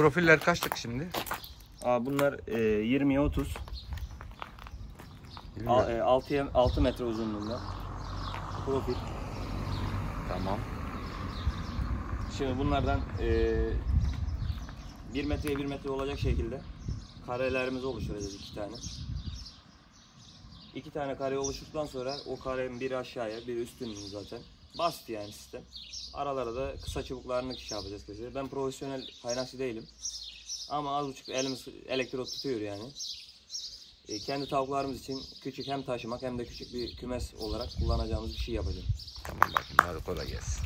profiller kaçlık şimdi? Abi bunlar 20'ye 30. 6 metre uzunluğunda. Profil. Tamam. Şimdi bunlardan 1 metreye 1 metre olacak şekilde karelerimizi oluşturacağız 2 tane. 2 tane kare oluşturduktan sonra o karenin biri aşağıya, biri üstünün zaten. Basit yani sistem. Aralara da kısa çubuklarını yapacağız kesinlikle. Ben profesyonel kaynakçı değilim. Ama az buçuk elimiz elektrot tutuyor yani. Kendi tavuklarımız için küçük hem taşımak hem de küçük bir kümes olarak kullanacağımız bir şey yapacağım. Tamam bakayım, hadi kolay gelsin.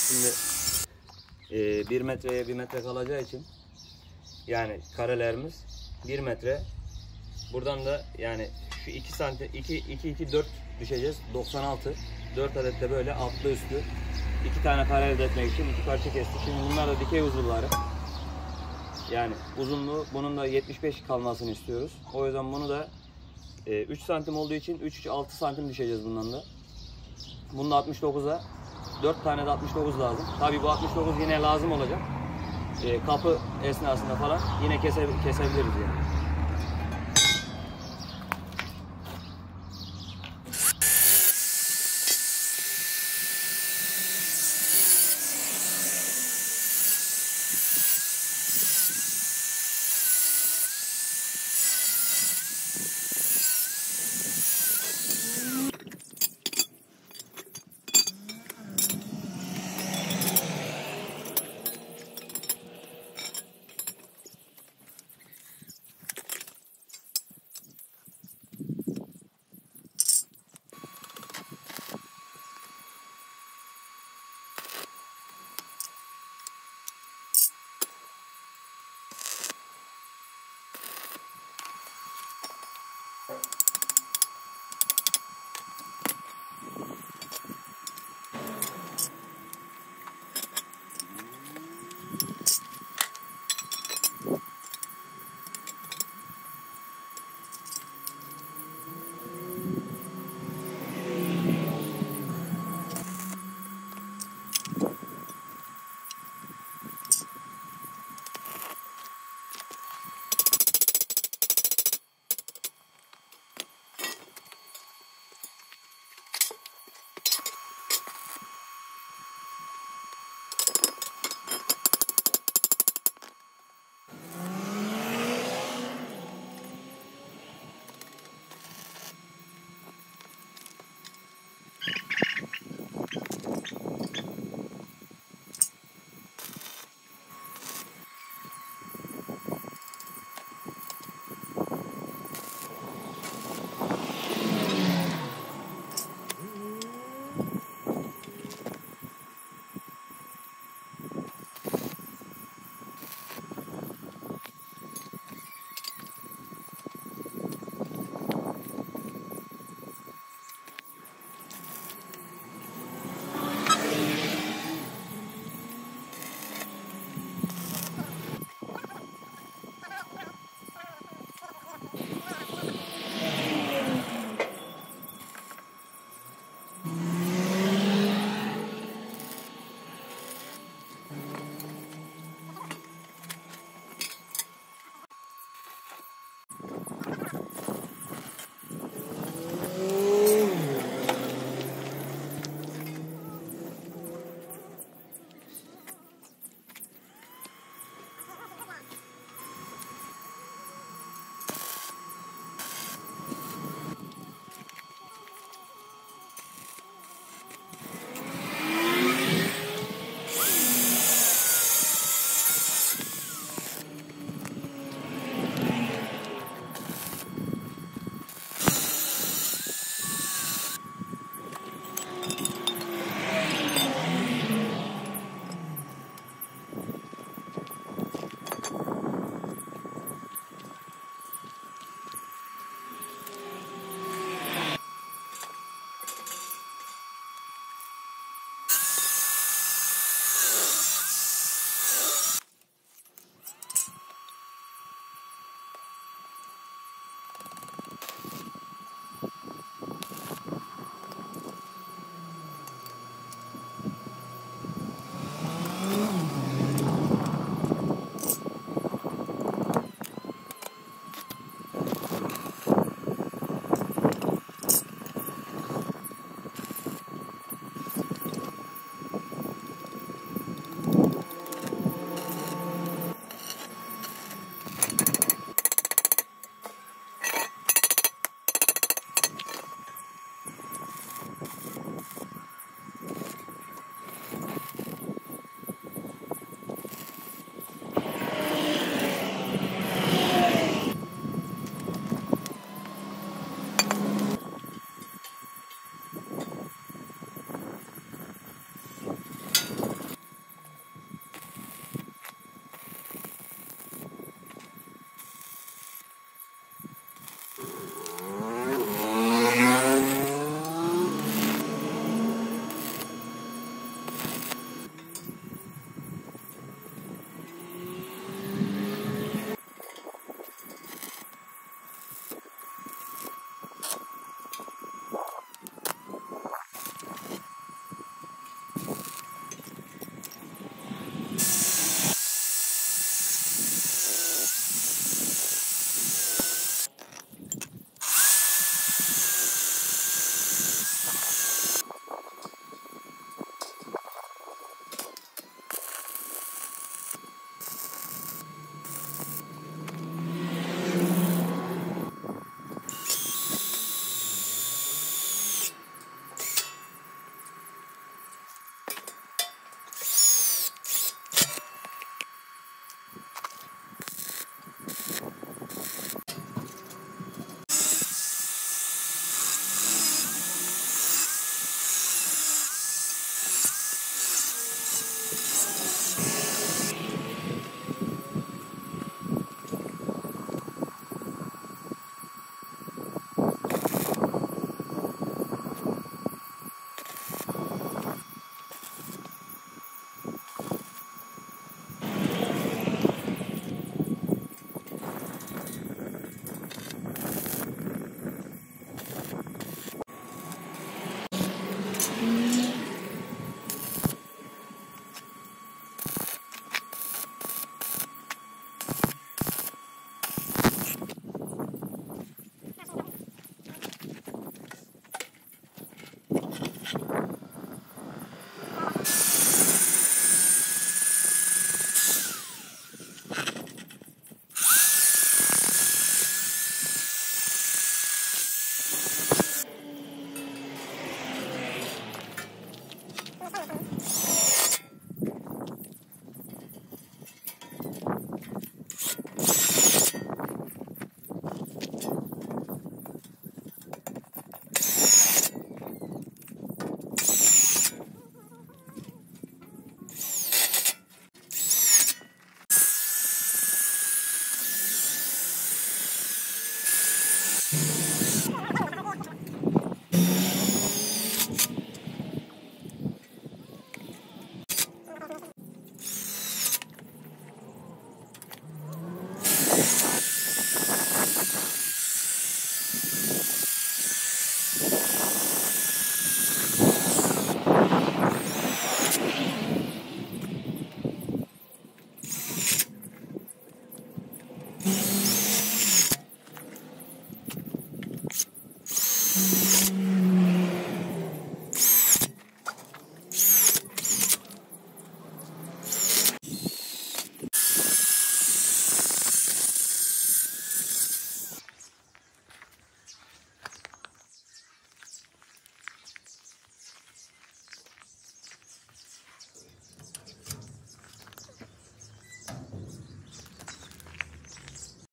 Şimdi 1 metreye 1 metre kalacağı için yani karelerimiz 1 metre. Buradan da yani şu 2 santim 2 4 düşeceğiz. 96. 4 adet de böyle altlı üstü 2 tane kare elde etmek için 2 parça kestik. Şimdi bunlar da dikey uzunları. Yani uzunluğu bunun da 75 kalmasını istiyoruz. O yüzden bunu da 3 santim olduğu için 3-6 santim düşeceğiz bundan da. Bunu da 69'a 4 tane de 69 lazım. Tabii bu 69 yine lazım olacak. Kapı esnasında falan yine kesebiliriz yani.